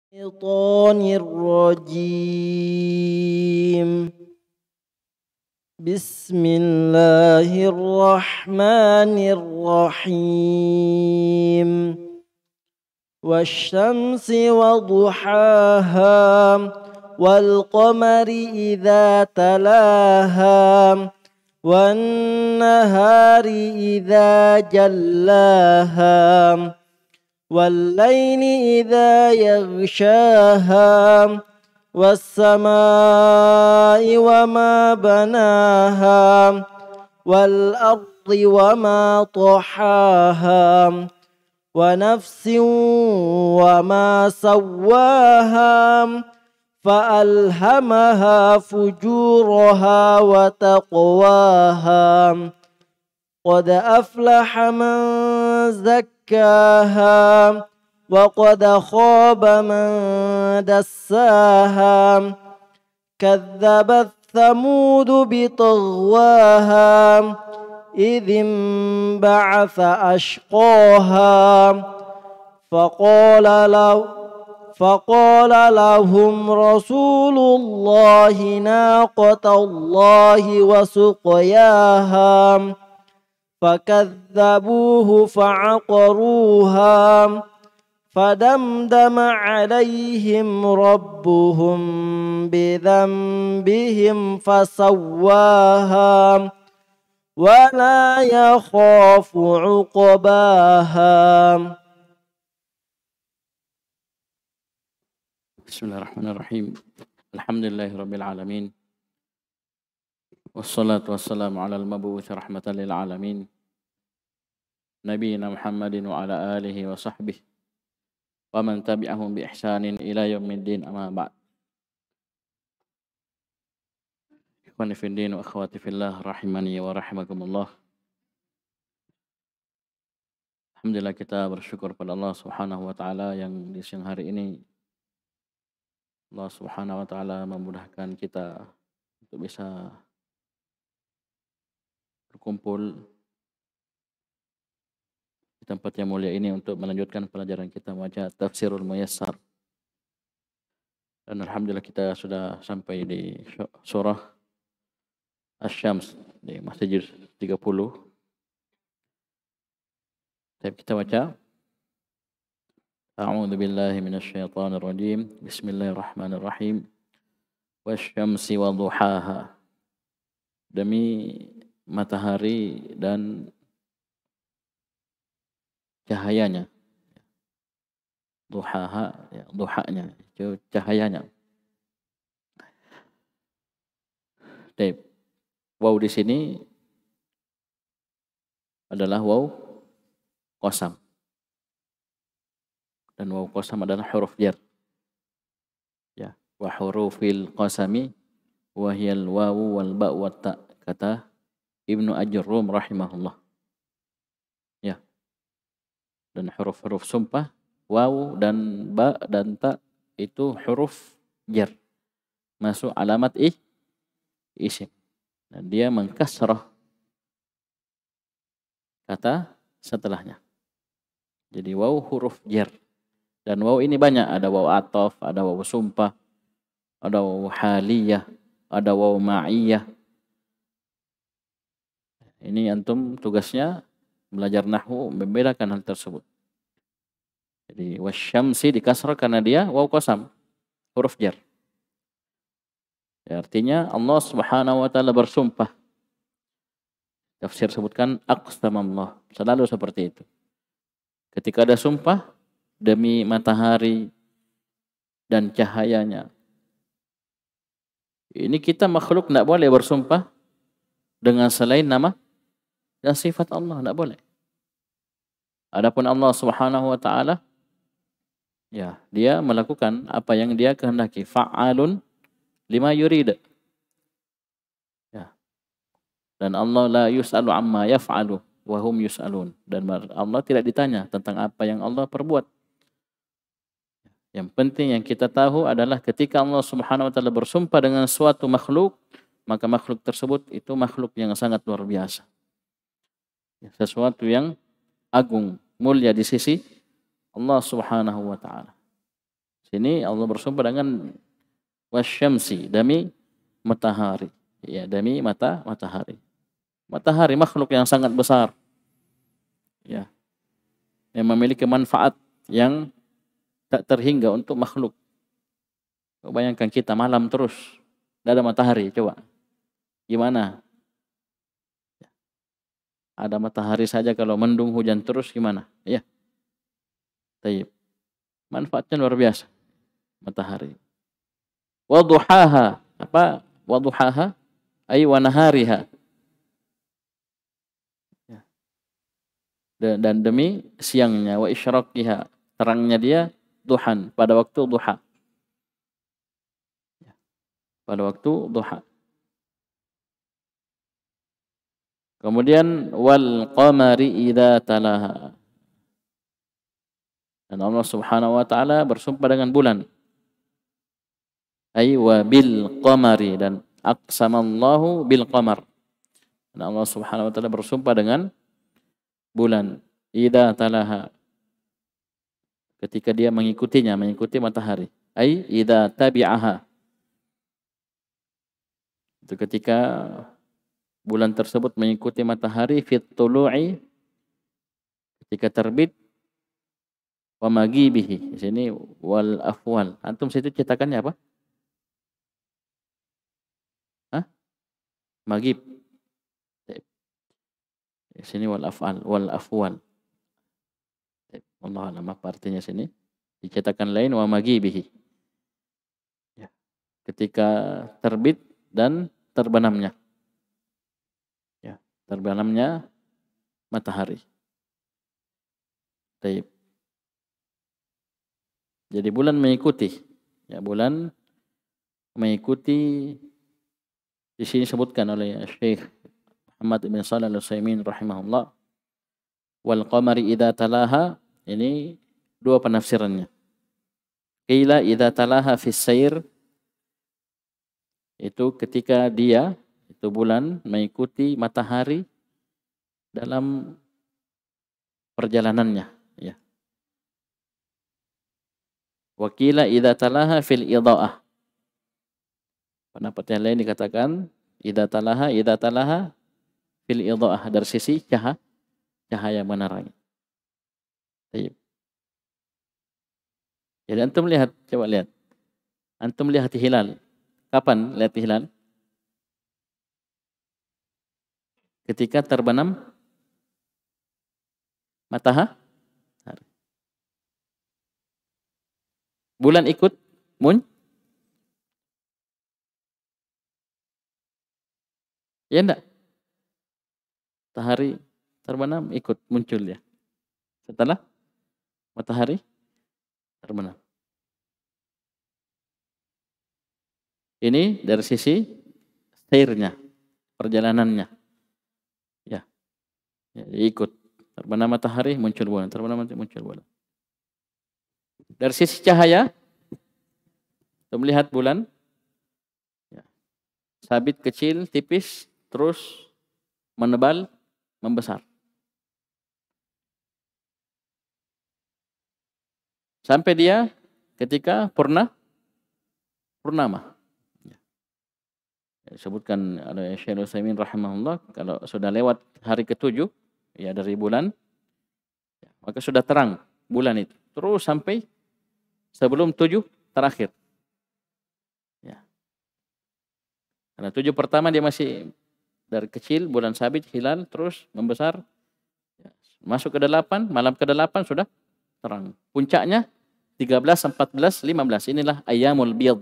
الشيطان الرجيم. بسم الله الرحمن الرحيم. والشمس وضحاها والقمر إذا تلاها والنهار إذا جلاها والليل إذا يغشاها والسماء وما بناها والأرض وما طحاها ونفس وما سواها فألهمها فجورها وتقواها قد أفلح من زكاها وقد خاب من دساها كذبت ثمود بطغواها إذ انبعث أشقاها فقال لهم رسول الله ناقة الله وسقياها فكذبوه فعقروها فدمدم عليهم ربهم بذنبهم فسواها ولا يخاف عقباها. بسم الله الرحمن الرحيم. الحمد لله رب العالمين والصلاة والسلام على المبعوث رحمة للعالمين نبينا محمد وعلى آله وصحبه ومن تبعهم بإحسان إلى يوم الدين أما بعد. Ikhwani fi din wa akhwati fillah rahimani wa rahimakumullah. Alhamdulillah kita bersyukur pada Allah Subhanahu wa taala yang di siang hari ini Allah Subhanahu wa taala memudahkan kita untuk bisa berkumpul di tempat yang mulia ini untuk melanjutkan pelajaran kita baca Tafsirul Muyassar. Dan alhamdulillah kita sudah sampai di surah Asy-Syams di masjid 30. Kita baca A'udzu billahi minasyaitonir rajim. Bismillahirrahmanirrahim. Wasyamsi wa duhaha. Demi matahari dan cahayanya. Duhaha, ya, duhanya, itu cahayanya. Baik. Waw di sini adalah waw qasam. Dan waw qasam adalah huruf jar. Ya, wa hurufil qasami wa hiyal wawu wal ba wa ta, kata Ibnu Ajurrum rahimahullah. Ya. Dan huruf-huruf sumpah waw dan ba dan ta itu huruf jar. Masuk alamat isim. Dan dia mengkasrah kata setelahnya. Jadi waw huruf jar. Dan waw ini banyak, ada waw ataf, ada waw sumpah, ada waw haliyah, ada waw ma'iyah. Ini antum tugasnya belajar nahwu membedakan hal tersebut. Jadi wasyamsi dikasrah karena dia waw qasam, huruf jar. Ya, artinya Allah Subhanahu wa taala bersumpah. Tafsir sebutkan aqsamallah, selalu seperti itu. Ketika ada sumpah demi matahari dan cahayanya. Ini kita makhluk tidak boleh bersumpah dengan selain nama dan sifat Allah, tidak boleh. Adapun Allah Subhanahu wa taala, ya, dia melakukan apa yang dia kehendaki. Fa'alun lima yurid. Ya. Dan Allah la yus'alu amma yaf'alu wa hum yus'alun. Dan Allah tidak ditanya tentang apa yang Allah perbuat. Yang penting yang kita tahu adalah ketika Allah Subhanahu wa taala bersumpah dengan suatu makhluk, maka makhluk tersebut itu makhluk yang sangat luar biasa. Sesuatu yang agung, mulia di sisi Allah Subhanahu wa taala. Sini Allah bersumpah dengan wasyamsi, demi matahari. Ya, demi matahari. Matahari makhluk yang sangat besar. Ya, yang memiliki manfaat yang tak terhingga untuk makhluk. Bayangkan kita malam terus, tidak ada matahari, coba. Gimana? Ada matahari saja kalau mendung hujan terus gimana? Ya. Tayyib. Manfaatnya luar biasa. Matahari. Waduhaha. Apa? Waduhaha. Ay wa nahariha. Ya. Dan demi siangnya. Wa isyraqiha. Terangnya dia duhan. Pada waktu duha. Ya. Pada waktu duha. Kemudian wal qamari idza talaha. Dan Allah Subhanahu wa taala bersumpah dengan bulan. Ay wa bil qamari, dan aqsamallahu bil qamar. Dan Allah Subhanahu wa taala bersumpah dengan bulan. Idza talaha. Ketika dia mengikutinya, mengikuti matahari. Ay idza tabi'aha. Itu ketika bulan tersebut mengikuti matahari fit tulu'i, ketika terbit, wa maghibihi. Di sini wal afwal. Antum situ cetakannya apa? Hah? Maghib. Di sini wal afal, wal afwal. Allah alam apa artinya sini. Dicetakan lain wa maghibihi. Ya. Ketika terbit dan terbenamnya. Ya, terbenamnya matahari. Baik. Jadi bulan mengikuti, ya, bulan mengikuti. Di sini disebutkan oleh Syekh Muhammad bin Shalih Al-Utsaimin rahimahullah, wal qamari idza talaha, ini dua penafsirannya. Qila idza talaha fis sair, itu ketika dia, itu bulan mengikuti matahari dalam perjalanannya, ya. Wakila idza talaha fil idha'ah. Pendapat yang lain dikatakan idza talaha fil idha'ah, dari sisi cahaya menerangi. Baik. Jadi antum lihat, coba lihat. Antum lihat hilal. Kapan lihat hilal? Ketika terbenam matahari. Bulan ikut ya enggak? Matahari terbenam ikut muncul ya. Setelah matahari terbenam. Ini dari sisi sairnya, perjalanannya. Ya. Ya, ikut terbenam matahari muncul bulan, terbenam matahari muncul bulan. Dari sisi cahaya, kita melihat bulan, ya, sabit, kecil, tipis, terus menebal, membesar. Sampai dia ketika purnama. Ya. Disebutkan oleh Syekh Utsaimin rahimahullah, kalau sudah lewat hari ke-7 ya dari bulan, ya, maka sudah terang bulan itu. Terus sampai sebelum 7 terakhir. Ya. Karena 7 pertama dia masih dari kecil, bulan sabit, hilal, terus membesar. Ya. Masuk ke 8, malam ke-8 sudah terang. Puncaknya 13, 14, 15. Inilah ayyamul bid.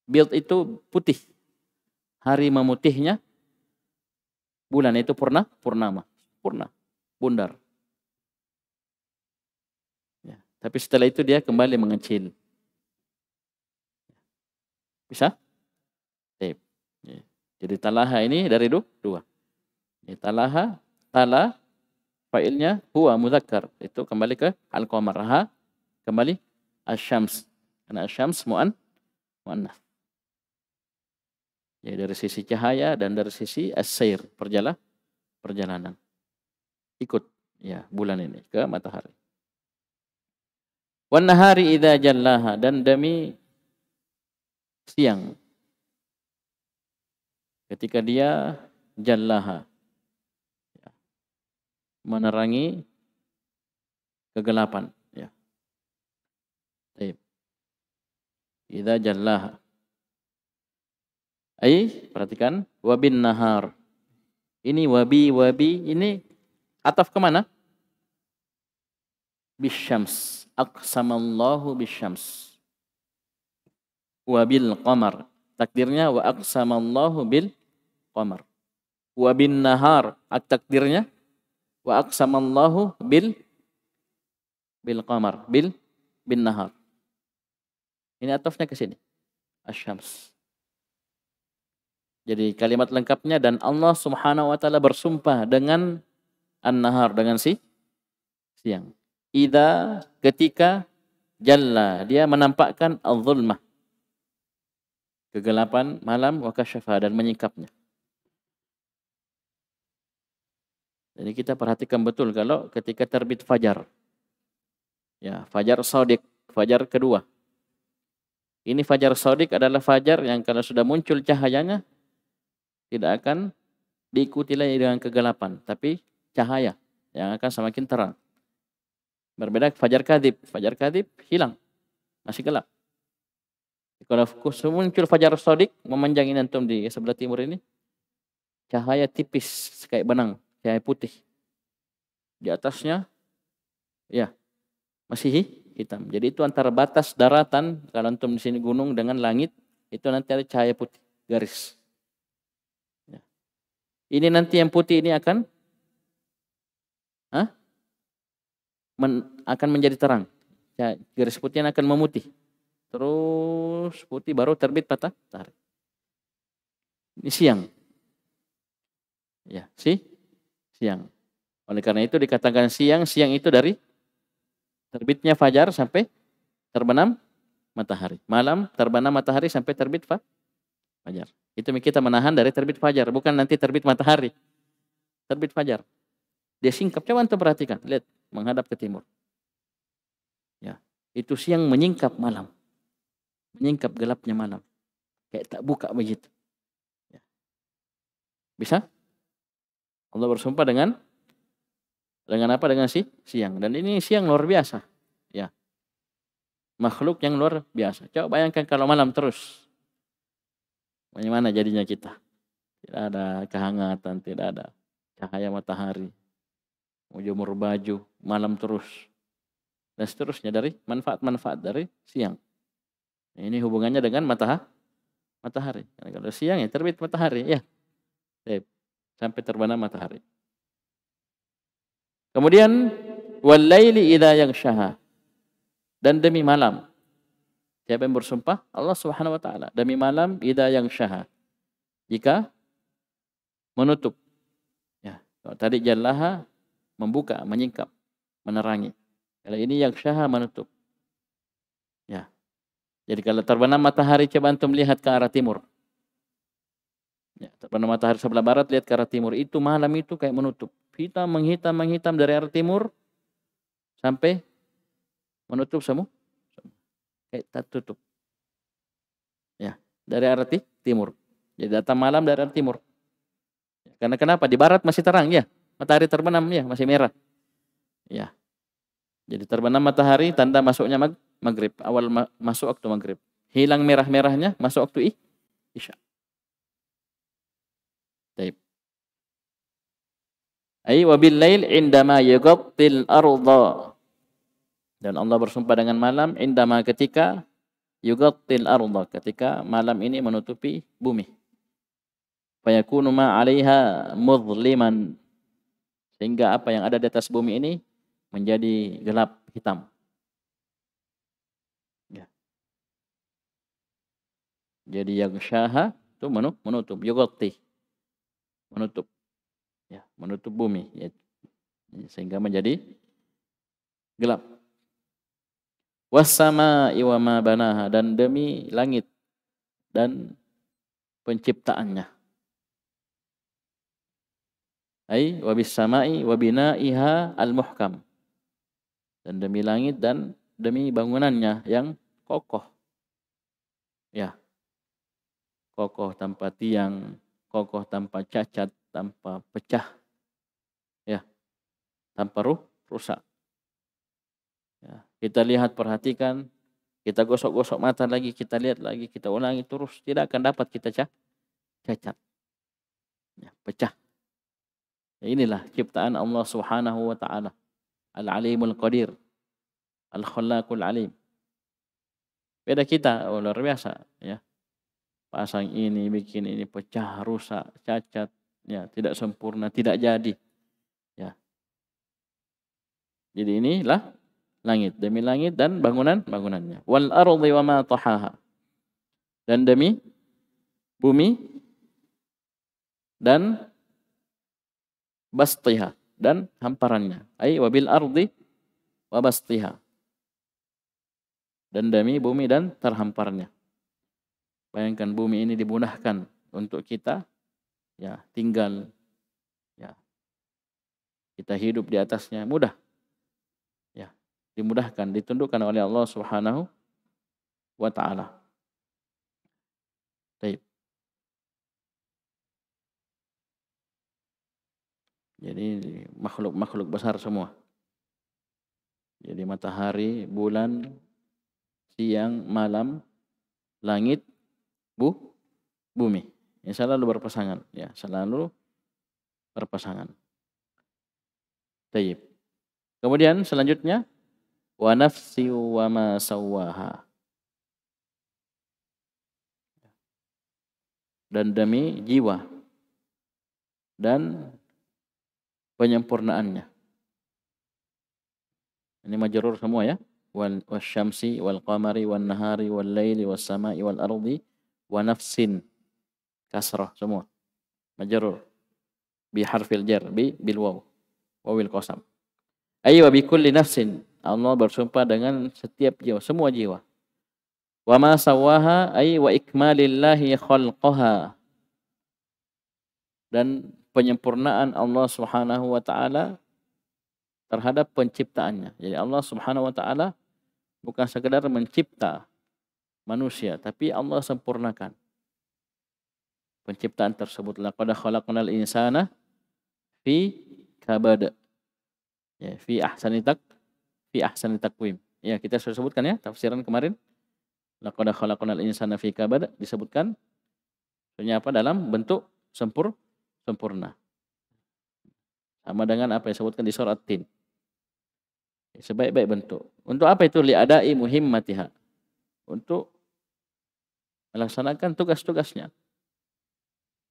Bid itu putih. Hari memutihnya bulan itu purnama. Purna, bundar. Tapi setelah itu dia kembali mengecil. Bisa? Jadi talaha ini dari dua. Talaha, tala, fa'ilnya huwa mudzakkar. Itu kembali ke al-qamar. Ha, kembali asyams. Karena asyams mu'annas. Ya, dari sisi cahaya dan dari sisi as-sair, perjalanan. Ikut ya bulan ini ke matahari. Wan nahari idza jallaha, dan demi siang ketika dia jallaha, menerangi kegelapan, ya. Baik. Idza jallaha. Perhatikan, wabin nahar. Ini wabi ini ataf ke mana? Bisyams. Aqsamallahu bisyams. Wabil qamar. Takdirnya wa aqsamallahu bil qamar. Wabin nahar. Takdirnya wa aqsamallahu bil qamar. Bin nahar. Ini atafnya ke sini. Asyams. Jadi kalimat lengkapnya, dan Allah Subhanahu wa taala bersumpah dengan an-nahar, dengan siang. Idza, ketika, jalla, dia menampakkan az-zulmah, kegelapan malam, wa kasyafa, dan menyingkapnya. Jadi kita perhatikan betul kalau ketika terbit fajar. Ya, fajar shadiq, fajar kedua. Ini fajar shadiq adalah fajar yang kalau sudah muncul cahayanya tidak akan diikuti lagi dengan kegelapan, tapi cahaya yang akan semakin terang. Berbeda fajar kadhib. Fajar kadhib hilang, masih gelap. Kalau muncul fajar shadiq, memanjang ini antum di sebelah timur ini, cahaya tipis kayak benang, cahaya putih. Di atasnya ya masih hitam. Jadi itu antara batas daratan, kalau antum di sini gunung dengan langit, itu nanti ada cahaya putih, garis. Ini nanti yang putih ini akan akan menjadi terang. Garis putihnya akan memutih. Terus putih baru terbit matahari. Ini siang. Ya, siang. Oleh karena itu dikatakan siang itu dari terbitnya fajar sampai terbenam matahari. Malam terbenam matahari sampai terbit fajar. Itu kita menahan dari terbit fajar, bukan nanti terbit matahari. Terbit fajar. Dia singkap, coba antum perhatikan, lihat, menghadap ke timur. Ya, itu siang menyingkap malam. Menyingkap gelapnya malam. Kayak tak buka begitu. Ya. Bisa? Allah bersumpah dengan apa? Dengan siang. Dan ini siang luar biasa. Ya. Makhluk yang luar biasa. Coba bayangkan kalau malam terus. Bagaimana jadinya kita? Tidak ada kehangatan, tidak ada cahaya matahari. Mau jemur baju, malam terus. Dan seterusnya dari manfaat-manfaat dari siang. Ini hubungannya dengan matahari. Karena kalau siang ya terbit matahari, ya. Sampai terbenam matahari. Kemudian wal-laili idza yaghshaha. Dan demi malam. Siapa yang bersumpah? Allah Subhanahu wa taala. Demi malam idza yaghshaha. Jika menutup. Ya, kalau tadi jallaha membuka, menyingkap, menerangi. Kalau ini yaghshaha menutup. Ya. Jadi kalau terbenam matahari, coba antum lihat ke arah timur. Ya, terbenam matahari sebelah barat, lihat ke arah timur. Itu malam itu kayak menutup. Hitam menghitam dari arah timur sampai menutup semua. Kayak tertutup. Ya, dari arah timur. Jadi datang malam dari arah timur. Karena kenapa? Di barat masih terang, ya. Matahari terbenam, ya, masih merah. Ya. Jadi terbenam matahari tanda masuknya maghrib. Awal masuk waktu maghrib. Hilang merah-merahnya masuk waktu isya. Baik. Ai wabil lail indama yughattil arda. Dan Allah bersumpah dengan malam indama ketika yughattil arda, ketika malam ini menutupi bumi. Fayakunu ma 'alaiha mudhliman. Sehingga apa yang ada di atas bumi ini menjadi gelap hitam. Ya. Jadi yaghshaha itu menutup, yughatti. Menutup. Ya, menutup bumi, ya. Sehingga menjadi gelap. Was-samaa'i wa ma banaha, dan demi langit dan penciptaannya. Ai wa bis samaa'i wa binaiha al-muhkam. Dan demi langit dan demi bangunannya yang kokoh. Ya, kokoh tanpa tiang, kokoh tanpa cacat, tanpa pecah, ya, tanpa rusak. Ya, kita lihat, perhatikan, kita gosok-gosok mata lagi, kita lihat lagi, kita ulangi terus, tidak akan dapat kita cacat, ya, pecah. Ya, inilah ciptaan Allah Subhanahu wa taala, Al-Alimul Qadir, Al-Khallaqul Alim. Beda kita, luar biasa, ya. Pasang ini, bikin ini, pecah, rusak, cacat, ya, tidak sempurna, tidak jadi. Ya. Jadi inilah langit, demi langit dan bangunannya. Wal ardi wa ma tahaha. Dan demi bumi dan bastiha, dan hamparannya. Ai wabil ardi wa bastiha. Dan demi bumi dan terhamparnya. Bayangkan bumi ini dimudahkan untuk kita, ya, tinggal, ya, kita hidup di atasnya mudah, ya, dimudahkan, ditundukkan oleh Allah Subhanahu wa taala. Baik. Jadi makhluk-makhluk besar semua. Jadi matahari, bulan, siang, malam, langit, bumi. Ya, selalu berpasangan, ya, selalu berpasangan. Baik. Kemudian selanjutnya, wa nafsi wa ma sawwaha. Dan demi jiwa dan penyempurnaannya. Ini majrur semua, ya. Wal wasyamsi wal qamari wan nahari wal laili was samai wal ardi wa nafsin. Kasrah semua. Majrur bi harfil jar, bil waw, wawil qasam. Ay wa bi kulli nafsin. Allah bersumpah dengan setiap jiwa, semua jiwa. Wa ma sawaha ay wa ikmalillahi khalqaha. Dan penyempurnaan Allah Subhanahu wa taala terhadap penciptaannya. Jadi Allah Subhanahu wa taala bukan sekedar mencipta manusia, tapi Allah sempurnakan penciptaan tersebut. Laqad khalaqnal insana fi kabad. Ya, fi ahsani taqwim. Ya, kita sudah sebutkan, ya, tafsiran kemarin. Laqad khalaqnal insana fi kabad disebutkan sebenarnya apa, dalam bentuk sempurna. Sama dengan apa yang disebutkan di surat Tin. Sebaik-baik bentuk. Untuk apa itu? Li'adai muhimmatiha. Untuk melaksanakan tugas-tugasnya.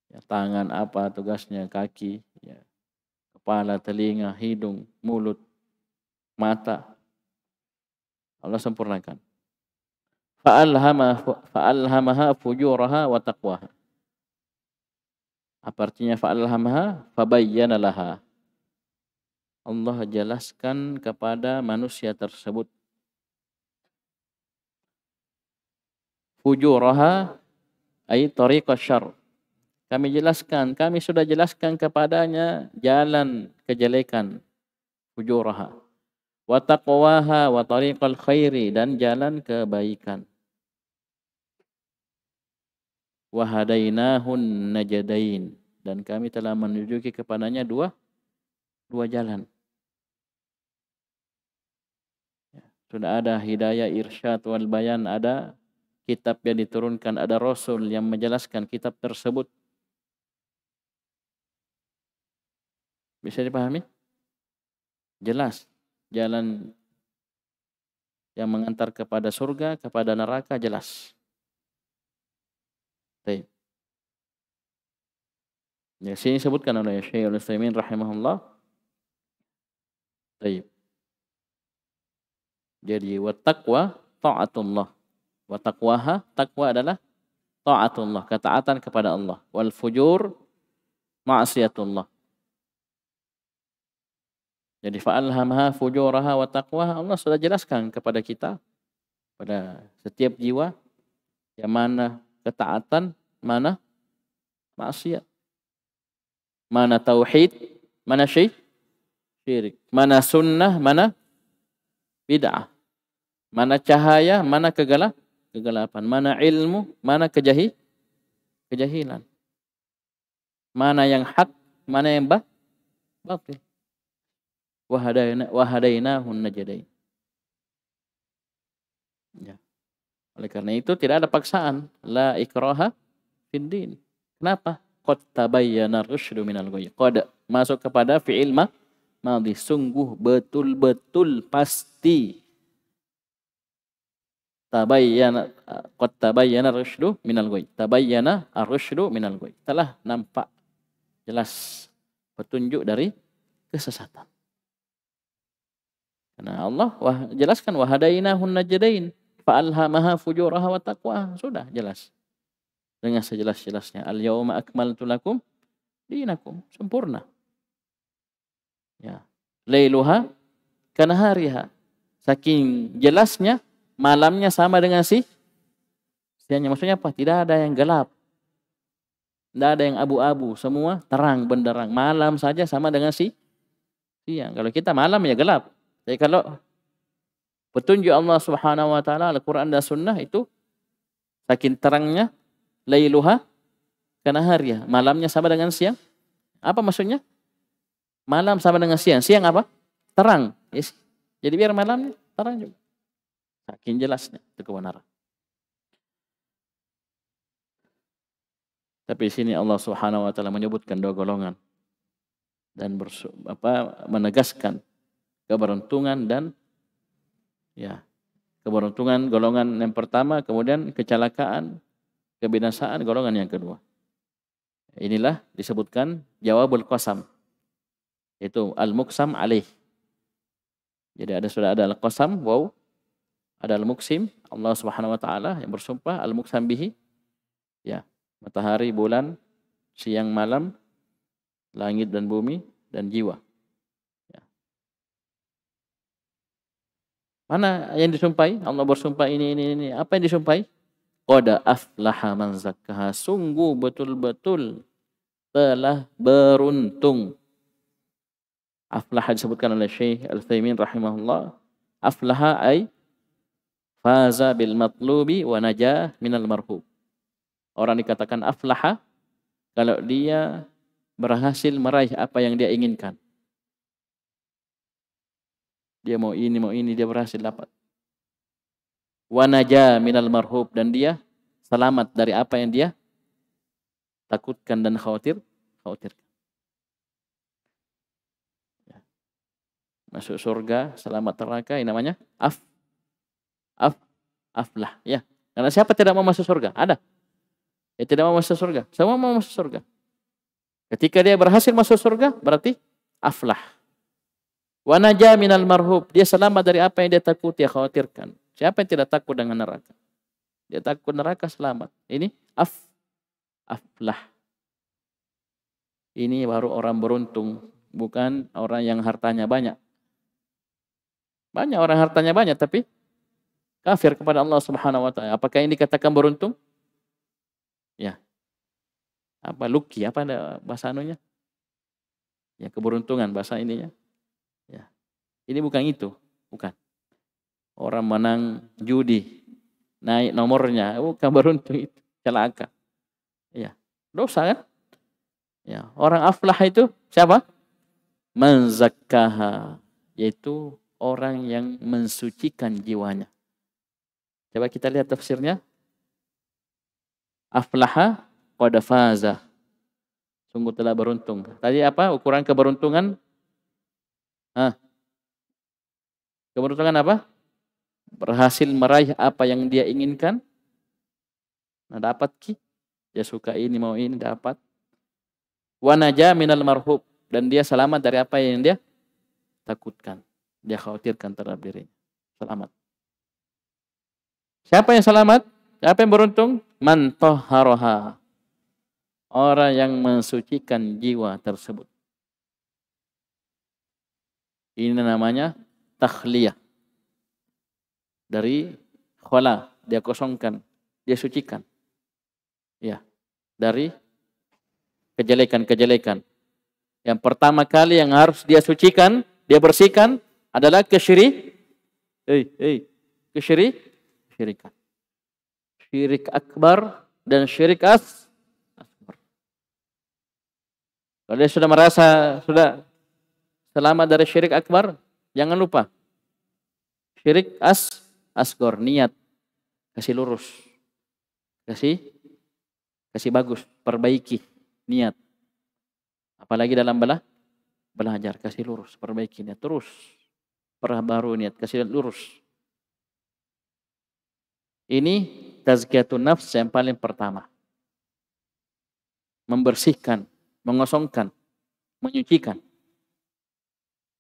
Ya, tangan apa tugasnya, kaki, ya, kepala, telinga, hidung, mulut, mata. Allah sempurnakan. Fa'alhamaha fujuraha wa taqwaha. Apa artinya fa'alhamaha? Fabayyana laha. Allah jelaskan kepada manusia tersebut. Fujuraha ay tariqas syarr. Kami sudah jelaskan kepadanya jalan kejelekan. Fujuraha. Wa taqwaha wa tariqal khairi, dan jalan kebaikan. Wa hadainahun najdain, dan kami telah menunjuki kepadanya dua jalan. Sudah ada hidayah, irsyad, wal bayan, ada kitab yang diturunkan, ada rasul yang menjelaskan kitab tersebut. Bisa dipahami? Jelas. Jalan yang mengantar kepada surga, kepada neraka, jelas. Baik. Ya, sini disebutkan oleh Syekh Al-Utsaimin rahimahullah. Baik. Jadi wa taqwa ta'atullah. Wa taqwaha, taqwa adalah ta'atullah, ketaatan kepada Allah. Wal fujur ma'siyatullah. Jadi fa'alhamaha fujuraha wa taqwaha, Allah sudah jelaskan kepada kita, pada setiap jiwa, yang mana ketaatan, mana maksiat. Mana tauhid, mana syirik. Mana sunnah, mana bid'ah. Mana cahaya, mana kegelapan. Mana ilmu, mana kejahilan. Mana yang hak, mana yang batil. Wahadainahun najdain. Ya. Oleh karena itu tidak ada paksaan. La ikraha fid din. Kenapa? Qad tabayyana ar-rusydu minal ghayy. Qad masuk kepada fi'il madhi. Sungguh betul-betul pasti. Tabayyana qad tabayyana ar-rusydu minal ghayy. Tabayyana ar-rusydu minal ghayy. Telah nampak jelas petunjuk dari kesesatan. Karena Allah jelaskan wahadainahun najdain fa'alhamaha fujuraha wa taqwa. Sudah jelas. Dengan sejelas-jelasnya. Al-yawma akmaltu lakum dinakum. Sempurna. Ya. Lailuha kanahariha. Saking jelasnya, malamnya sama dengan siangnya. Maksudnya apa? Tidak ada yang gelap. Tidak ada yang abu-abu. Semua terang, benderang. Malam saja sama dengan siang. Kalau kita malam ya gelap. Jadi kalau petunjuk Allah Subhanahu wa taala Al-Qur'an dan Sunnah itu saking terangnya, lailuha kanahariha, malamnya sama dengan siang. Apa maksudnya? Malam sama dengan siang. Siang apa? Terang. Yes. Jadi biar malamnya terang juga. Saking jelasnya itu kebenaran. Tapi di sini Allah Subhanahu wa taala menyebutkan dua golongan dan menegaskan keberuntungan dan keberuntungan golongan yang pertama, kemudian kecelakaan, kebinasaan golongan yang kedua. Inilah disebutkan jawabul qasam. Itu al-muqsam alaih. Jadi sudah ada al-qasam, wow. Ada al-muqsim, Allah Subhanahu wa taala yang bersumpah, al-muqsam bihi. Ya, matahari, bulan, siang, malam, langit dan bumi dan jiwa. Ya. Mana yang disumpahi? Allah bersumpah ini. Apa yang disumpahi? Qad aflaha man zakkaha. Sungguh betul-betul telah beruntung. Aflaha disebutkan oleh Syekh Al-Utsaimin rahimahullah. Aflaha ay faza bil matlubi wa najah minal marhub. Orang dikatakan aflaha kalau dia berhasil meraih apa yang dia inginkan. Dia mau ini, dia berhasil dapat. Wa najah minal marhub, dan dia selamat dari apa yang dia takutkan dan khawatirkan. Ya. Masuk surga, selamat neraka, ini namanya aflah. Ya. Karena siapa tidak mau masuk surga? Ada. Ya tidak mau masuk surga. Semua mau masuk surga. Ketika dia berhasil masuk surga, berarti aflah. Wa najah minal marhub, dia selamat dari apa yang dia takuti, dia khawatirkan. Siapa yang tidak takut dengan neraka? Dia takut neraka, selamat. Ini aflah. Ini baru orang beruntung, bukan orang yang hartanya banyak. Banyak orang hartanya banyak tapi kafir kepada Allah Subhanahu wa taala. Apakah ini dikatakan beruntung? Ya. Apa lucky, apa ada bahasa anunya? Ya, keberuntungan bahasa ininya. Ya. Ini bukan itu, bukan. Orang menang judi, naik nomornya, bukan beruntung itu, celaka. Ya, dosa kan? Ya, orang aflah itu siapa? Man zakkaha, yaitu orang yang mensucikan jiwanya. Coba kita lihat tafsirnya. Aflaha qad faza. Sungguh telah beruntung. Tadi apa ukuran keberuntungan? Keberuntungan apa? Berhasil meraih apa yang dia inginkan. Nah, dapat dia suka ini, mau ini, dapat. Wa najah minal marhub, dan dia selamat dari apa yang dia takutkan, dia khawatirkan terhadap dirinya. Selamat. Siapa yang selamat? Siapa yang beruntung? Man tahharaha. Orang yang mensucikan jiwa tersebut. Ini namanya takhliyah. Dari khala, dia kosongkan, dia sucikan. Ya, dari kejelekan-kejelekan. Yang pertama kali yang harus dia sucikan, dia bersihkan adalah kesyirikan. kesyirikan. Syirik akbar dan syirik asghar. Kalau dia sudah merasa sudah selamat dari syirik akbar, jangan lupa syirik asghar, niat kasih lurus. Kasih bagus, perbaiki niat. Apalagi dalam belajar, kasih lurus, perbaiki niat terus. Perbaharui niat, kasih lurus. Ini tazkiyatun nafs yang paling pertama. Membersihkan, mengosongkan, menyucikan.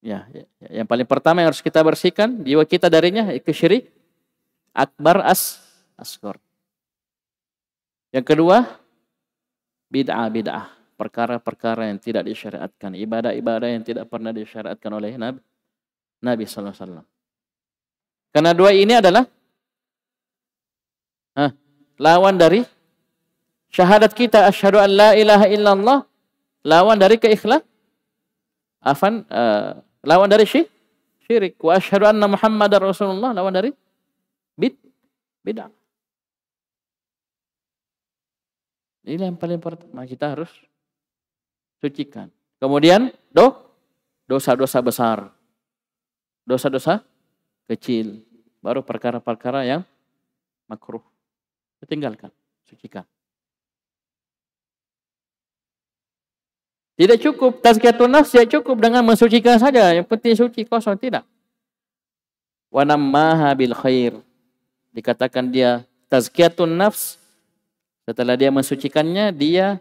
Ya, yang paling pertama yang harus kita bersihkan jiwa kita darinya syirik akbar asghar. Yang kedua, bid'ah, perkara-perkara yang tidak disyariatkan, ibadah-ibadah yang tidak pernah disyariatkan oleh Nabi sallallahu alaihi wasallam. Karena dua ini adalah lawan dari syahadat kita asyhadu an la ilaha illallah, lawan dari lawan dari syirik, wa asyhadu anna muhammadar rasulullah, lawan dari bid'ah. Ini yang paling pertama kita harus sucikan. Kemudian dosa-dosa besar, dosa-dosa kecil, baru perkara-perkara yang makruh. Tinggalkan, sucikan. Tidak cukup tazkiyatun nafs, tidak cukup dengan mensucikan saja. Yang penting suci, kosong, tidak. Wa nammaha bil khair. Dikatakan dia tazkiyatun nafs, setelah dia mensucikannya, dia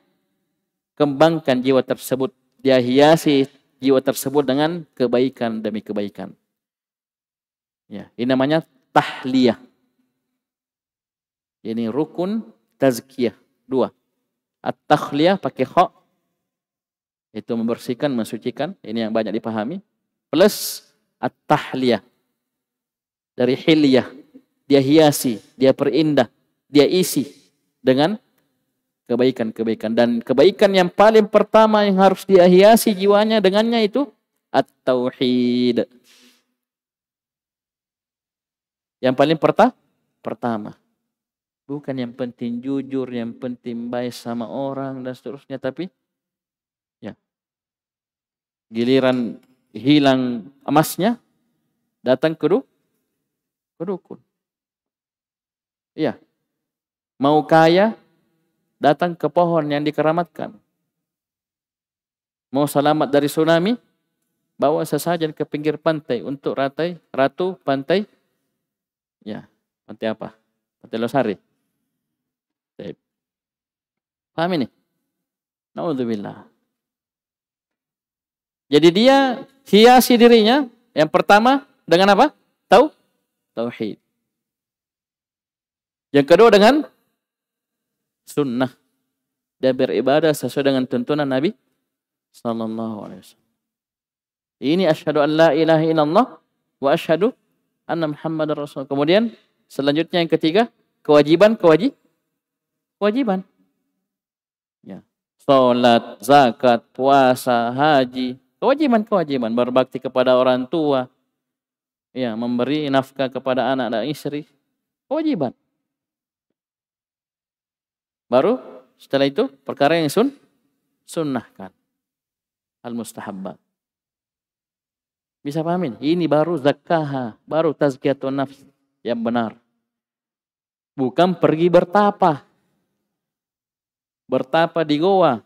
kembangkan jiwa tersebut. Dia hiasi jiwa tersebut dengan kebaikan demi kebaikan. Ya, ini namanya tahliyah. Ini rukun tazkiyah. 2. At-takhliyah pakai kha. Itu membersihkan, mensucikan. Ini yang banyak dipahami. Plus at-tahliyah. Dari hilyah. Dia hiasi, dia perindah, dia isi dengan kebaikan-kebaikan. Dan kebaikan yang paling pertama yang harus dia hiasi jiwanya dengannya itu at-tauhid. Yang paling pertama. Bukan yang penting jujur, yang penting baik sama orang dan seterusnya. Tapi ya, giliran hilang emasnya, datang ke dukun. Iya. Mau kaya, datang ke pohon yang dikeramatkan. Mau selamat dari tsunami, bawa sesajen ke pinggir pantai untuk ratu pantai. Ya, pantai apa? Pantai Losari. Paham ini? Naudzubillah. Jadi dia hiasi dirinya yang pertama dengan apa? Tauhid. Yang kedua dengan sunnah. Dia beribadah sesuai dengan tuntunan Nabi sallallahu alaihi wasallam. Ini asyhadu an la ilaha illallah wa asyhadu anna muhammadar rasul. Kemudian selanjutnya yang ketiga, kewajiban. Ya. Salat, zakat, puasa, haji, kewajiban, berbakti kepada orang tua. Ya, memberi nafkah kepada anak dan istri, kewajiban. Baru setelah itu perkara yang sunnahkan. Al-mustahabbat. Bisa pahamin? Ini baru zakah, baru tazkiyatun nafs yang benar. Bukan pergi bertapa. Bertapa di goa.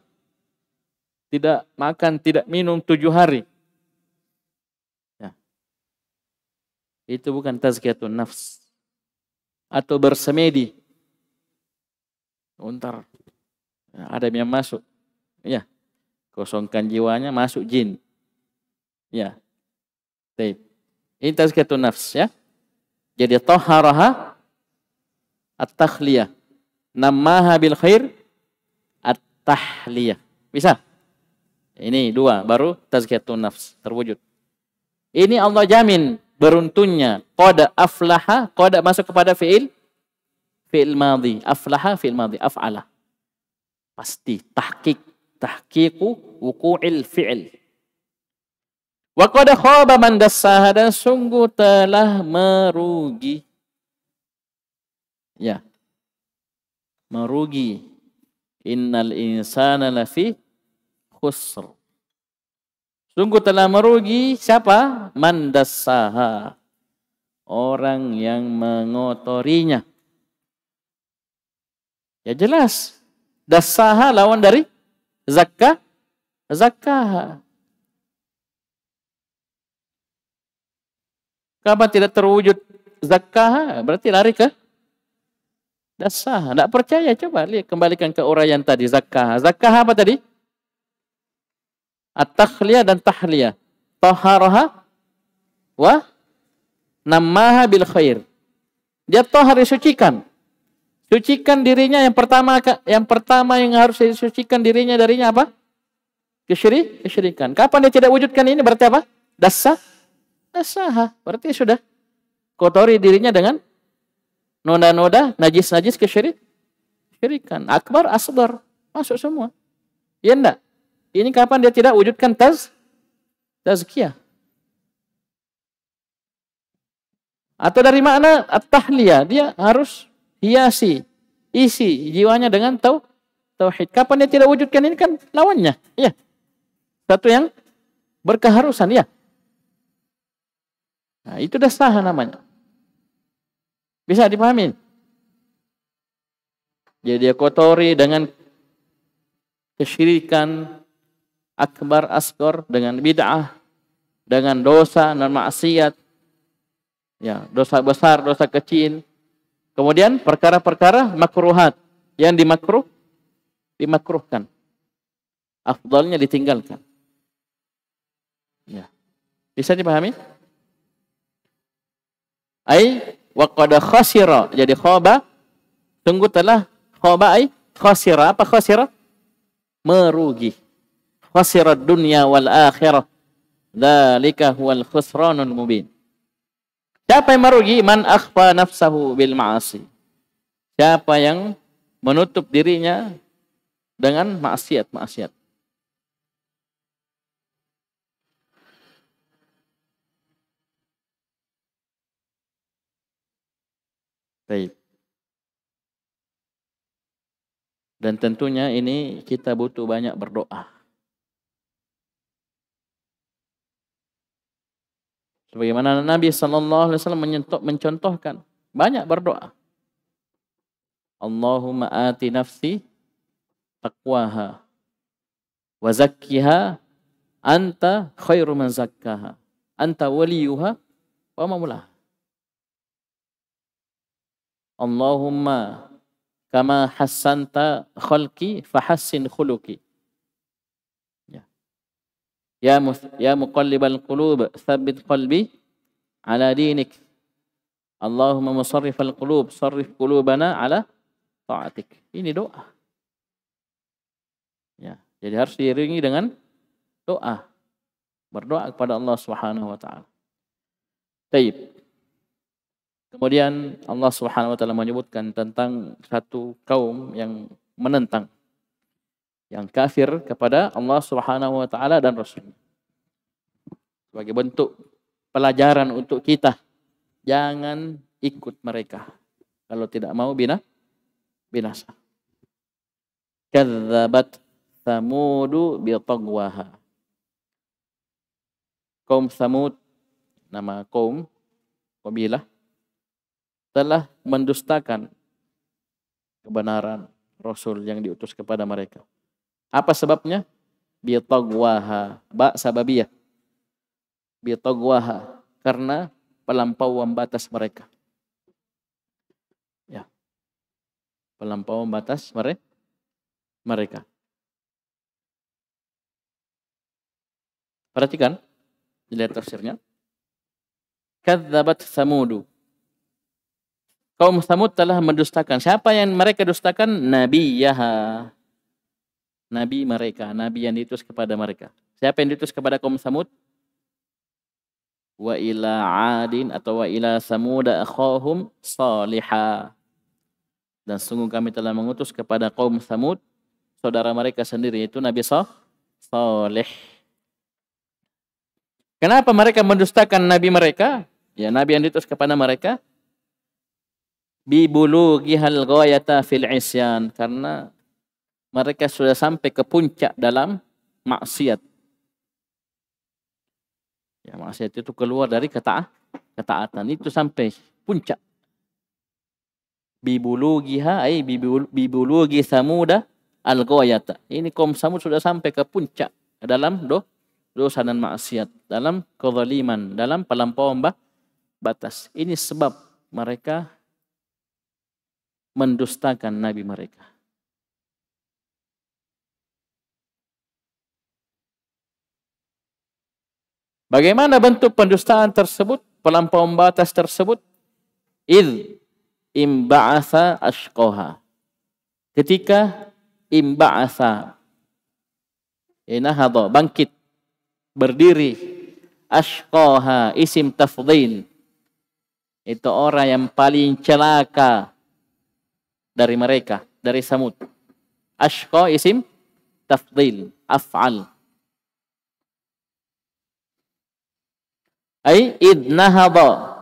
Tidak makan, tidak minum 7 hari. Ya. Itu bukan tazkiyatun nafs. Atau bersemedi. Untar. Ada yang masuk. Ya. Kosongkan jiwanya, masuk jin. Ya. Baik. Ini tazkiyatun nafs ya. Jadi taharaha at-takhliyah. Nammaha bil khair at-tahliyah. Bisa? Ini 2 baru tazkiyatun nafs terwujud. Ini Allah jamin beruntungnya. Qad aflaha, qad masuk kepada fi'il madhi. Aflaha fi'il madhi, af'ala. Pasti tahqiqu wuqu'il fi'il. Wa qad khaba man dassaha, dan sungguh telah merugi Ya, merugi. Innal insana lafi khusr. Sungguh telah merugi siapa? Man dassaha. Orang yang mengotorinya. Ya jelas. Dassaha lawan dari zakkaha. Kapan tidak terwujud zakkaha, berarti lari ke dassaha. Tidak percaya, coba lihat, kembalikan ke uraian tadi, zakkaha. Zakkaha apa tadi? At-takhliyah dan tahliyah. Taharaha wa nammaha bil khair. Dia tahar, disucikan. Sucikan dirinya yang pertama yang harus disucikan dirinya darinya apa? Kesyirikan. Kapan dia tidak wujudkan ini berarti apa? Dassaha. Berarti sudah kotori dirinya dengan noda-noda, najis-najis kesyirikan. Akbar, asghar, masuk semua. Ya enggak? Ini kapan dia tidak wujudkan tazkiyah? Atau dari makna at-tahliyah, dia harus hiasi, isi jiwanya dengan tauhid. Kapan dia tidak wujudkan ini kan lawannya. Ya. Satu yang berkeharusan, ya. Nah, itu dassaha namanya. Bisa dipahami? Jadi dia kotori dengan kesyirikan akbar, asghar, dengan bid'ah, dengan dosa dan maksiat. Ya, dosa besar, dosa kecil. Kemudian perkara-perkara makruhat yang dimakruhkan. Afdalnya ditinggalkan. Ya. Bisa dipahami? Wa qad khasira. Jadi khaba, sungguh telah khaba khasira. Apa khasira? Merugi. Khasira dunya wal akhirah. Dzalika huwal khusranul mubin. Siapa yang merugi? Man akhfa nafsahu bil ma'asi. Siapa yang menutup dirinya dengan maksiat. Baik. Dan tentunya ini kita butuh banyak berdoa. Sebagaimana Nabi SAW mencontohkan, banyak berdoa. Allahumma ati nafsi taqwaha wa zakkiha anta khairu man zakkaha anta waliyuha wa maulaha. Allahumma kama hassanta khalqi fahassin khuluqi. Ya muqallibal qulub tsabbit qalbi ala dinik. Allahumma musarrifal qulub sarrif qulubana ala ta'atik. Ini doa. Ya, jadi harus diiringi dengan doa. Berdoa kepada Allah Subhanahu wa taala. Baik. Kemudian Allah Subhanahu wa taala menyebutkan tentang satu kaum yang menentang, yang kafir kepada Allah Subhanahu wa taala dan Rasul. Sebagai bentuk pelajaran untuk kita, jangan ikut mereka kalau tidak mau binasa. Kadzabat Tsamudu bi tagwaha. Kaum Tsamud, nama kaum kabilah, telah mendustakan kebenaran Rasul yang diutus kepada mereka. Apa sebabnya? Bitagwaha, ba sababiyah. Bitagwaha, karena pelampauan batas mereka. Ya. Pelampauan batas mereka. Perhatikan, dilihat tafsirnya. Kadzabat Tsamudu. Kaum Tsamud telah mendustakan. Siapa yang mereka dustakan? Nabiyaha. Nabi mereka. Nabi yang diutus kepada mereka. Siapa yang diutus kepada kaum Tsamud? Wa ila adin atau wa ila samuda akhahum salihah. Dan sungguh kami telah mengutus kepada kaum Tsamud saudara mereka sendiri, yaitu Nabi Saleh. Kenapa mereka mendustakan Nabi mereka? Ya, Nabi yang diutus kepada mereka. bibulughihal ghayata fil isyan, karena mereka sudah sampai ke puncak dalam maksiat. Ya, maksiat itu keluar dari ketaatan itu sampai puncak. Bibulughiha ay bibulughi samuda al ghayata. Ini kaum Samud sudah sampai ke puncak dalam dosa dan maksiat, dalam kezaliman, dalam pelampauan batas. Ini sebab mereka mendustakan nabi mereka. Bagaimana bentuk pendustaan tersebut, pelampauan batas tersebut? Id imba'atha ashqaha. Ketika imba'atha, nahadha, bangkit, berdiri, ashqaha, isim tafdhil. Itu orang yang paling celaka dari mereka, dari Samud. Ashqa isim tafdhil, af'al. Ay id nahadha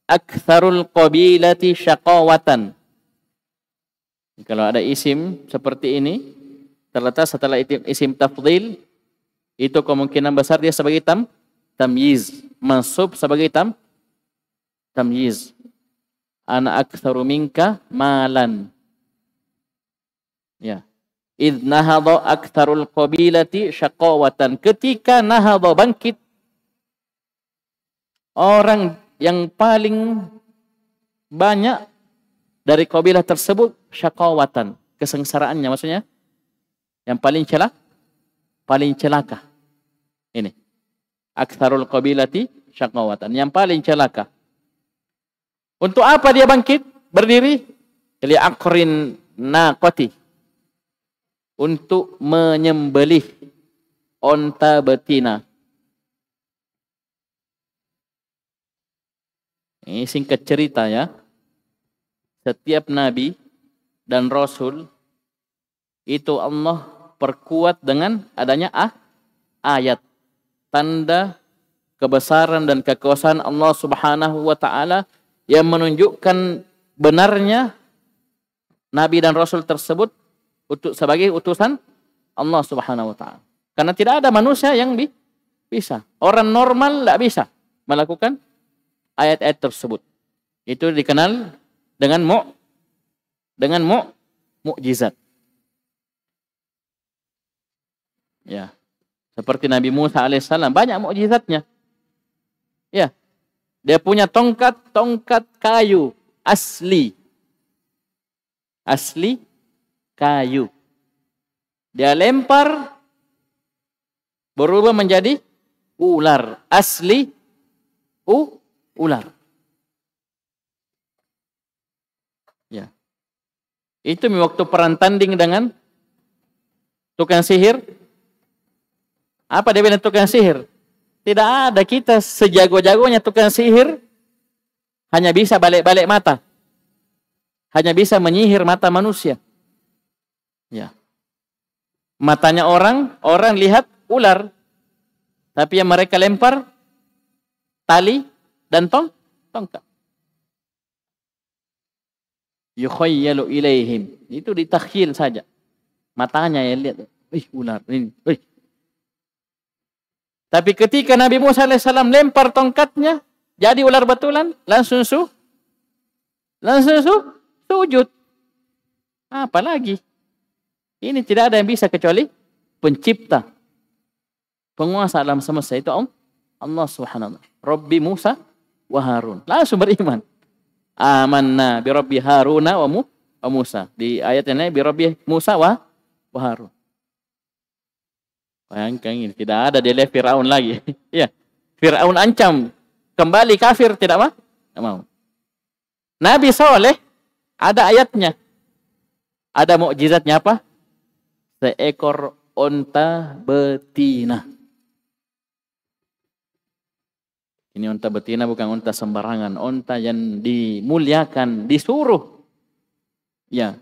aktsarul qabilati syaqawatan. Kalau ada isim seperti ini terletak setelah isim tafdhil, itu kemungkinan besar dia sebagai tamyiz, mansub sebagai tamyiz. Ana aktsaru minka malan. Ya. Id nahadha aktsarul qabilati syaqawatan. Ketika nahadha, bangkit, orang yang paling banyak dari kabilah tersebut syaqawatan, kesengsaraannya, maksudnya yang paling celaka. Ini aktsarul qabilati syaqawatan, yang paling celaka. Untuk apa dia bangkit, berdiri? Li aqrin naqati, untuk menyembelih onta betina. Ini singkat cerita ya. Setiap nabi dan rasul itu Allah perkuat dengan adanya ayat, tanda kebesaran dan kekuasaan Allah Subhanahu wa taala yang menunjukkan benarnya nabi dan rasul tersebut sebagai utusan Allah Subhanahu wa taala. Karena tidak ada manusia yang bisa. Orang normal tidak bisa melakukan ayat-ayat tersebut. Itu dikenal dengan mukjizat. Ya. Seperti Nabi Musa alaihissalam, banyak mukjizatnya. Ya. Dia punya tongkat kayu asli. Asli kayu. Dia lempar berubah menjadi ular. Asli ular. Ya. Itu waktu perang tanding dengan tukang sihir. Apa dia bilang tukang sihir? Tidak ada, kita sejago-jagonya tukang sihir hanya bisa balik-balik mata. Hanya bisa menyihir mata manusia. Ya. Matanya orang lihat ular. Tapi yang mereka lempar tali dan tongkat. Yukhayyalu ilaihim. Itu ditakhyil saja. Matanya ya lihat. Ular ini. Tapi ketika Nabi Musa alaihissalam lempar tongkatnya, jadi ular betulan, langsung sujud. Apa lagi? Ini tidak ada yang bisa kecuali pencipta, penguasa alam semesta, itu Allah Subhanahu wa ta'ala. Rabbi Musa wa Harun. Langsung beriman. Amanna bi Rabbi Haruna wa Musa. Di ayat ini bi Rabbi Musa wa Harun. Bayangkan ini, tidak ada dia Firaun lagi. Ya. Firaun ancam kembali kafir, tidak mau. Nabi Saleh ada ayatnya. Ada mukjizatnya apa? Seekor onta betina. Ini onta betina bukan onta sembarangan, onta yang dimuliakan, disuruh. Ya.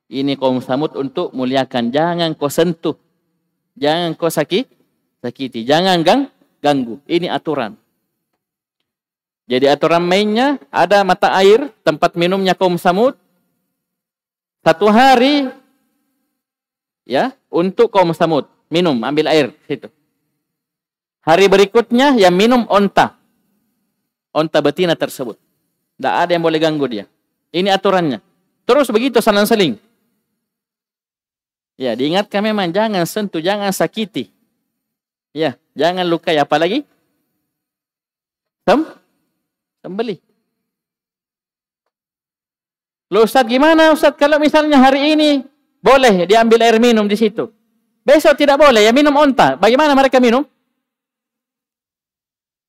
Ini kaum Samud untuk muliakan, jangan kau sentuh. Jangan kau sakiti, jangan ganggu. Ini aturan. Jadi aturan mainnya ada mata air, tempat minumnya kaum Samud. 1 hari ya untuk kaum Samud minum, ambil air situ. Hari berikutnya yang minum onta betina tersebut. Tidak ada yang boleh ganggu dia. Ini aturannya. Terus begitu saling-seling. Ya, diingatkan memang jangan sentuh, jangan sakiti. Ya, jangan lukai, apalagi sembelih. Loh Ustaz, gimana Ustaz kalau misalnya hari ini boleh diambil air minum di situ, besok tidak boleh, ya minum onta. Bagaimana mereka minum?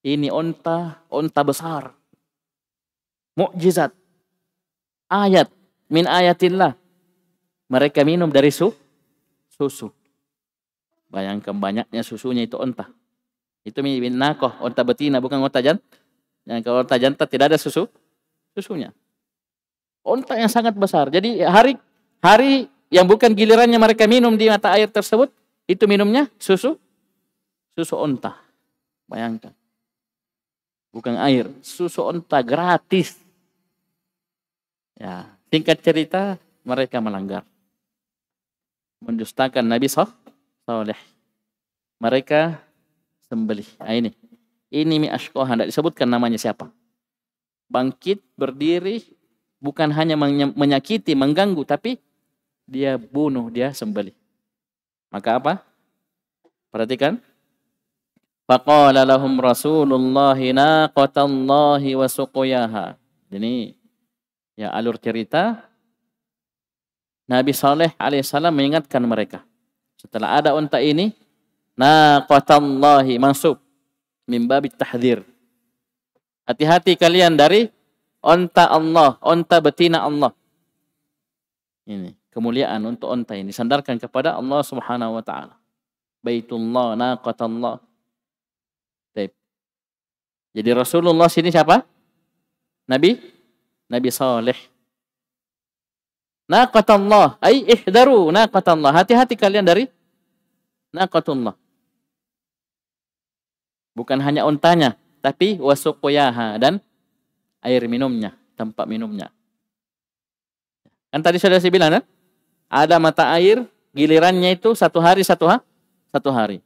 Ini onta besar. Mukjizat. Ayat min ayatillah. Mereka minum dari susu. Bayangkan banyaknya susunya itu onta. Itu min nakoh, onta betina, bukan onta jantan. Yang kalau onta jantan tidak ada susunya. Onta yang sangat besar. Jadi hari yang bukan gilirannya mereka minum di mata air tersebut, itu minumnya susu onta. Bayangkan. Bukan air, susu onta gratis. Ya, singkat cerita, mereka melanggar. Mendustakan Nabi Saleh. Mereka sembelih. Nah, ini mi ashqaha, tidak disebutkan namanya siapa. Bangkit, berdiri, bukan hanya menyakiti, mengganggu, tapi dia bunuh, dia sembelih. Maka apa? Perhatikan. Faqala lahum Rasulullahi naqatallahi wa suqiyaha. Ini ya alur cerita. Nabi Saleh alaihissalam mengingatkan mereka. Setelah ada unta ini, naqatallahi mansub min babit tahdhir. Hati-hati kalian dari unta Allah, unta betina Allah. Ini kemuliaan untuk unta ini sandarkan kepada Allah Subhanahu wa taala. Baitullah, naqatallah. Baik. Jadi Rasulullah sini siapa? Nabi Saleh. Naqatallah, ay ihdaru naqatallah. Hati-hati kalian dari naqatullah. Bukan hanya untanya, tapi wasuqiyaha dan air minumnya, tempat minumnya. Kan tadi sudah saya bilang kan? Ada mata air, gilirannya itu 1 hari 1 hari.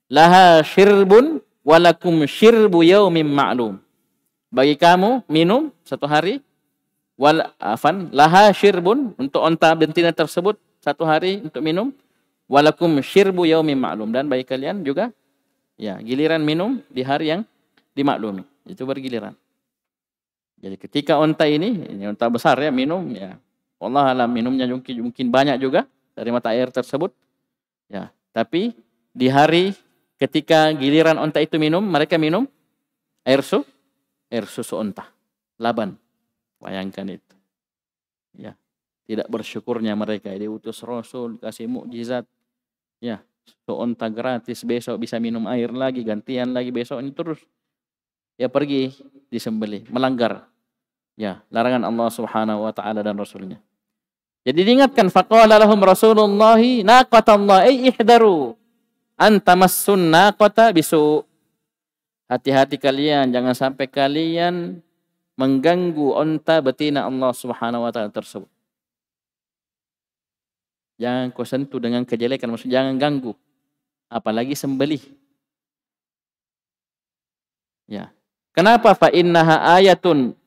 Laha syirbun walakum syirbu yaumin ma'lum. Bagi kamu minum 1 hari, laha syirbun, untuk onta betina tersebut 1 hari untuk minum, walakum syirbu yaumin ma'lum, dan bagi kalian juga ya giliran minum di hari yang dimaklumi. Itu bergiliran. Jadi ketika onta ini onta besar ya minum ya, Allah alam minumnya mungkin banyak juga dari mata air tersebut. Ya, tapi di hari ketika giliran onta itu minum, mereka minum air susu onta, laban. Bayangkan itu. Ya, tidak bersyukurnya mereka diutus Rasul, kasih mukjizat. Ya, susu onta gratis, besok bisa minum air lagi, gantian lagi besok ini terus. Ya pergi disembelih, melanggar ya larangan Allah Subhanahu wa taala dan Rasulnya. Jadi diingatkan faqala lahum Rasulullahi naqatallah ay ihdaru antamassun naqata bisu. Hati-hati kalian jangan sampai kalian mengganggu unta betina Allah Subhanahu wa taala tersebut. Jangan kau sentuh dengan kejelekan, maksudnya jangan ganggu. Apalagi sembelih. Ya. Kenapa? Fa innaha ayatun.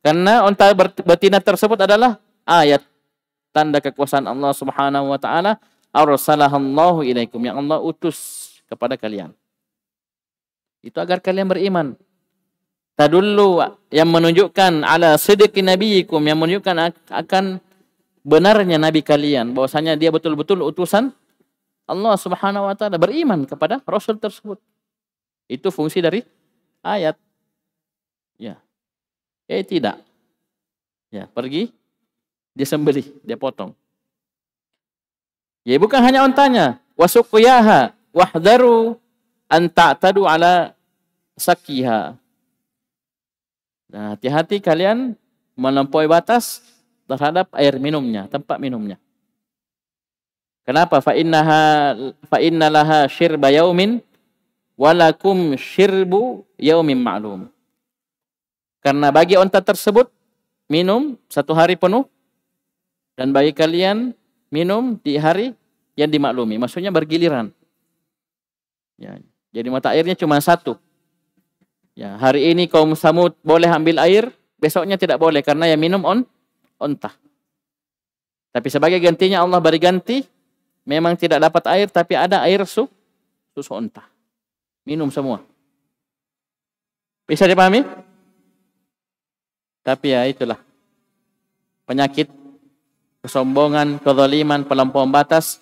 Karena unta betina tersebut adalah ayat, tanda kekuasaan Allah Subhanahu wa taala. Arsalahallahu ilaikum, yang Allah utus kepada kalian. Itu agar kalian beriman. Tadullu, yang menunjukkan ala sidqi nabiyikum, yang menunjukkan akan benarnya nabi kalian, bahwasanya dia betul-betul utusan Allah Subhanahu wa taala. Beriman kepada rasul tersebut. Itu fungsi dari ayat. Ya. Tidak. Ya, pergi dia sembelih, dia potong. Ya, bukan hanya untanya, wasuqiyaha wahdaru an ta'tadu ala sakiha. Nah, hati-hati kalian melampaui batas terhadap air minumnya, tempat minumnya. Kenapa? Fa innallaha syirba yaumin walakum syirbu yaumin ma'lum. Karena bagi unta tersebut minum 1 hari penuh, dan bagi kalian minum di hari yang dimaklumi. Maksudnya bergiliran. Ya, jadi mata airnya cuma 1. Ya, hari ini kaum Samud boleh ambil air, besoknya tidak boleh karena yang minum unta. Tapi sebagai gantinya Allah beri ganti, memang tidak dapat air tapi ada air susu unta. Minum semua. Bisa dipahami? Tapi ya itulah penyakit, kesombongan, kezaliman, pelampauan batas.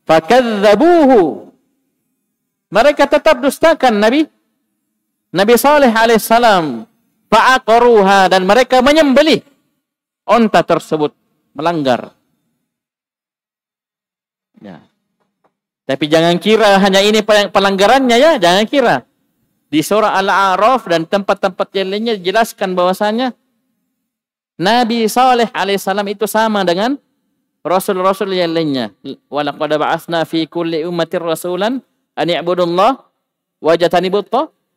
Fakadzabuhu. Mereka tetap dustakan Nabi Saleh alaihissalam. Fa'aqaruha, dan mereka menyembelih unta tersebut, melanggar. Ya. Tapi jangan kira hanya ini pelanggarannya ya, jangan kira. Di surah Al-A'raf dan tempat-tempat yang lainnya dijelaskan bahwasanya Nabi Saleh alaihissalam itu sama dengan rasul-rasul yang lainnya. Walaqad ba'atsna fi kulli ummatin rasulan an i'budullah wa jatanibut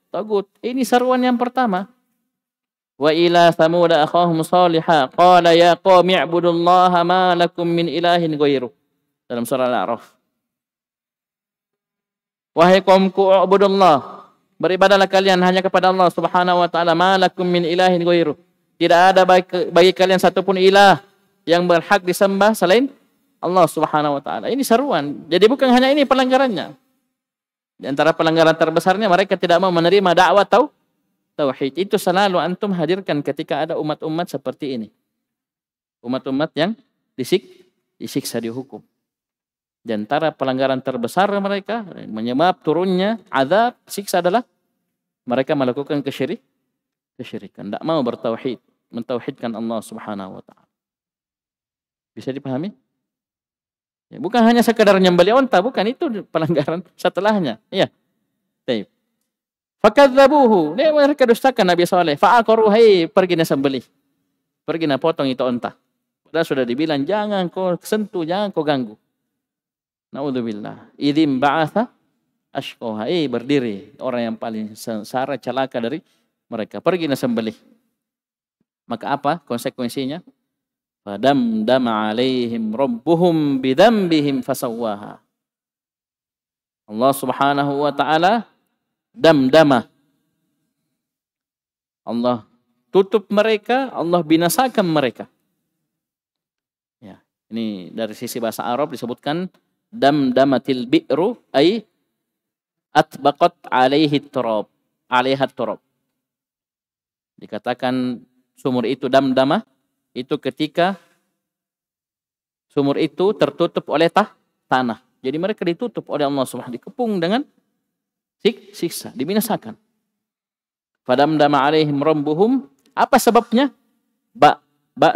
tagut. Ini seruan yang pertama. Wa ila Thamud akhahum salihah qala ya qaumi i'budullaha ma lakum min ilahin ghairuh. Dalam surah Al-A'raf. Wahai kaumku, i'budullah, beribadahlah kalian hanya kepada Allah Subhanahu wa taala, ma lakum min ilahin ghairuh. Tidak ada bagi kalian satupun ilah yang berhak disembah selain Allah Subhanahu wa taala. Ini seruan. Jadi bukan hanya ini pelanggarannya. Di antara pelanggaran terbesarnya mereka tidak mau menerima dakwah tauhid. Itu selalu antum hadirkan ketika ada umat-umat seperti ini. Umat-umat yang disiksa, dihukum. Di antara pelanggaran terbesar mereka, menyebab turunnya azab, siksa adalah mereka melakukan kesyirikan. Tidak mau bertauhid, mentauhidkan Allah Subhanahu wa taala. Bisa dipahami? Ya, bukan hanya sekadar nyembelih unta, bukan, itu pelanggaran setelahnya. Iya. Baik. Fakadzabuhu, mereka dustakan Nabi Saleh. Fa'aqaru, pergi na sembelih. Pergi na potong itu unta. Padahal sudah dibilang jangan kau sentuh, jangan kau ganggu. Naudzubillah. Idzim ba'atha ashqaha, berdiri orang yang paling sengsara, celaka dari mereka, pergi na sembelih. Maka apa konsekuensinya? Fadamdama alaihim rabbuhum bidzambihim fasawwaha. Allah Subhanahu wa taala damdama. Allah tutup mereka, Allah binasakan mereka. Ya, ini dari sisi bahasa Arab disebutkan damdamatil bi'ru ay atbaqat alaihi turab, alaiha turab. Dikatakan sumur itu damdamah, itu ketika sumur itu tertutup oleh tanah. Jadi mereka ditutup oleh Allah Subhanahu, dikepung dengan siksa, dibinasakan. Fadamdama alaihim rabbuhum, apa sebabnya? Ba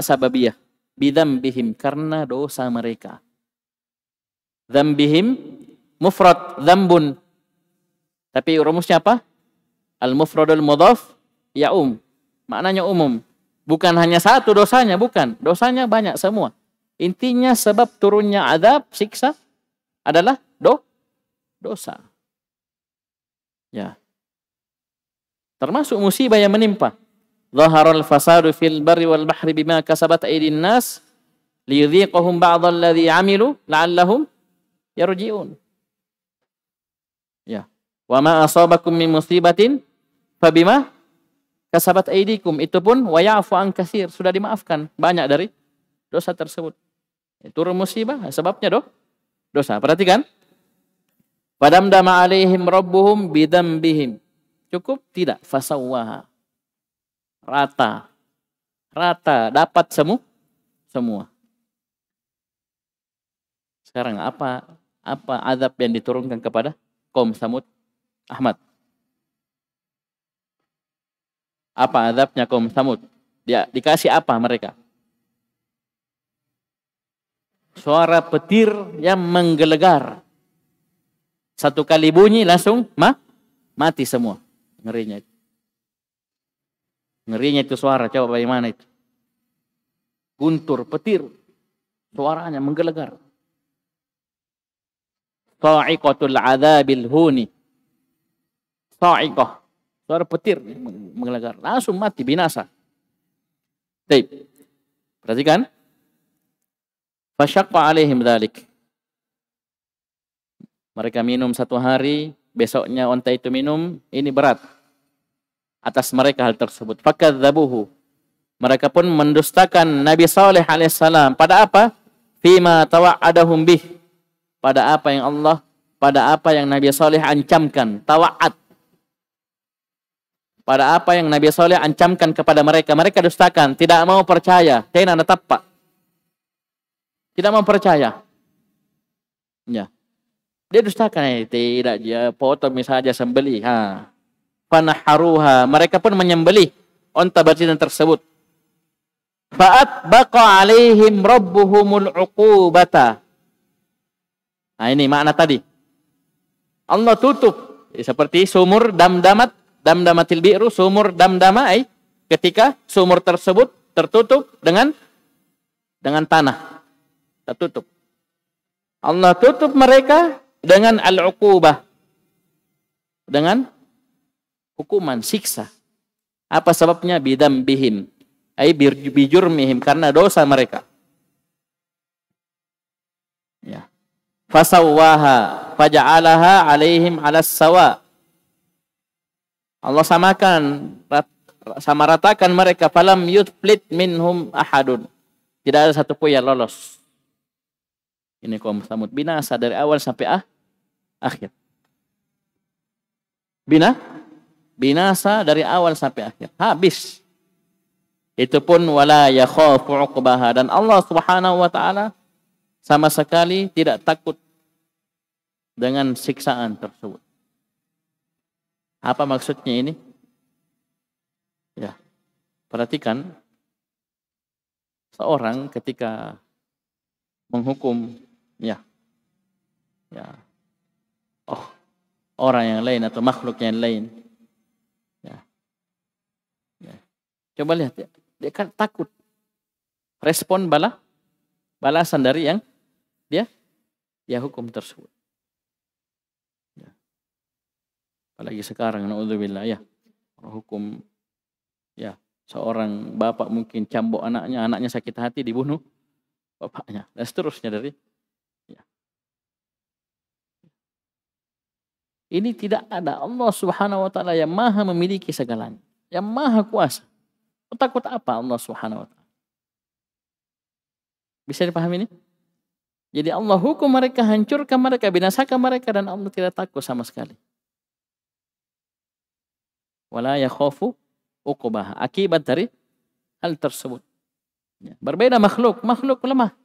sababiyah, bidzambihim, karena dosa mereka. Dzambihim mufrad, dzambun. Tapi rumusnya apa? Al-mufradul mudhaf ya'um. Maknanya umum. Bukan hanya satu dosanya, bukan. Dosanya banyak semua. Intinya sebab turunnya azab, siksa adalah dosa. Ya. Termasuk musibah yang menimpa. Zaharal fasadu fil barri wal bahri bima kasabat aydin nas liyudhiqahum ba'dal ladzi 'amilu la'allahum yarji'un. Ya. Wa ma asabakum min musibatin fabima kasabat aidikum, itu pun wa ya'fu an katsir, sudah dimaafkan banyak dari dosa tersebut. Turun musibah sebabnya dosa. Perhatikan. Fadamdama alaihim rabbuhum bidzambihim. Cukup tidak? Fasawwaha. Rata dapat semua. Sekarang apa azab yang diturunkan kepada kaum Samud? Ahmad. Apa azabnya kaum Samud? Dikasih apa mereka? Suara petir yang menggelegar. Satu kali bunyi langsung mati semua. Ngerinya itu. Ngerinya itu suara, coba bagaimana itu? Guntur, petir. Suaranya menggelegar. Sa'iqatul adzabil huni. Sa'iqah. suara petir menggelegar, langsung mati, binasa. Baik. Perhatikan. Fasyaqqa alaihim dzalik. Mereka minum 1 hari, besoknya onta itu minum, ini berat atas mereka hal tersebut. Fakadzabuhu. Mereka pun mendustakan Nabi Saleh alaihissalam. Pada apa? Fima tawa'adahum bih. Pada apa yang Nabi Saleh ancamkan. Tawa'ad. Pada apa yang Nabi Saleh ancamkan kepada mereka. Mereka dustakan. Tidak mau percaya. Tena natappa. Tidak mau percaya. Ya. Dia dustakan. Tidak. Dia potong misalnya sembelih. Fanaharuha. Mereka pun menyembelih onta betina tersebut. Fa'at baqa alaihim rabbuhumul uqubata. Nah ini makna tadi. Allah tutup. Seperti sumur damdamatil bi'ru, sumur damdamai. Ketika sumur tersebut tertutup dengan tanah. Tertutup. Allah tutup mereka dengan al-uqubah. Dengan hukuman, siksa. Apa sebabnya? Bidambihim. Ay bijurmihim, karena dosa mereka. Ya. Fasawwaha faja'alaha alaihim 'alas sawa. Allah sama ratakan mereka, falam yuflit minhum ahadun. Tidak ada satu pun yang lolos. Ini kaum Samud binasa dari awal sampai akhir. Binasa dari awal sampai akhir. Habis. Itu pun wala yakhafu 'uqbaha, dan Allah Subhanahu wa taala sama sekali tidak takut dengan siksaan tersebut. Apa maksudnya ini? Ya. Perhatikan, seorang ketika menghukum orang yang lain atau makhluk yang lain. Ya. Coba lihat ya. Dia kan takut. Respon balasan dari yang dia hukum tersebut. Ya. Apalagi sekarang, naudzubillah ya. Hukum ya, seorang bapak mungkin cambuk anaknya sakit hati dibunuh bapaknya, dan seterusnya dari ya. Ini tidak ada. Allah Subhanahu wa taala yang maha memiliki segalanya, yang maha kuasa. Takut apa Allah Subhanahu wa taala? Bisa dipahami ini? Jadi Allah hukum mereka, hancurkan mereka, binasakan mereka, dan Allah tidak takut sama sekali. Wala yakhafu uqbaha. Akibat dari hal tersebut. Ya. Berbeda makhluk lemah.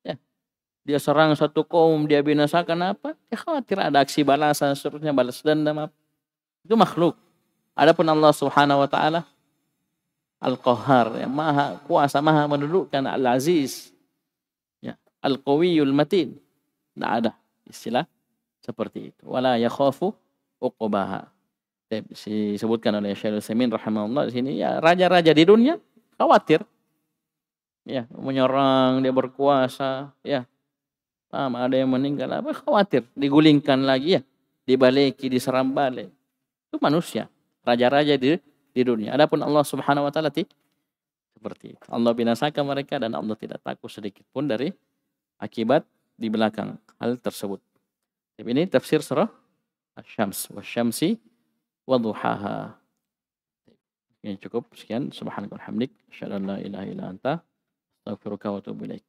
Ya. Dia serang satu kaum, dia binasakan apa? Dia khawatir ada aksi balasan, seterusnya balas dendam apa. Itu makhluk. Adapun Allah Subhanahu wa taala Al-Qahhar, yang maha kuasa, maha mendudukkan, Al-Aziz, ya, Al-Qawiyul Matin. Tidak ada istilah seperti itu. Wala yakhafu uqbaha. Disebutkan oleh Syaikhul Utsaimin rahimahullah di sini, ya, raja-raja di dunia khawatir. Ya, menyerang, dia berkuasa, ya. Ada yang meninggal, apa, khawatir, digulingkan lagi ya, dibaleki, diserang balik. Itu manusia, raja-raja di dunia. Adapun Allah Subhanahu wa taala seperti itu. Allah binasakan mereka, dan Allah tidak takut sedikit pun dari akibat di belakang hal tersebut. Ini tafsir surah Asy-Syams, wasyamsi wadhuhaha. Ini cukup sekian. Subhanakallahumma wa bihamdik, asyhadu an la ilaha illa anta, astaghfiruka wa atubu ilaik.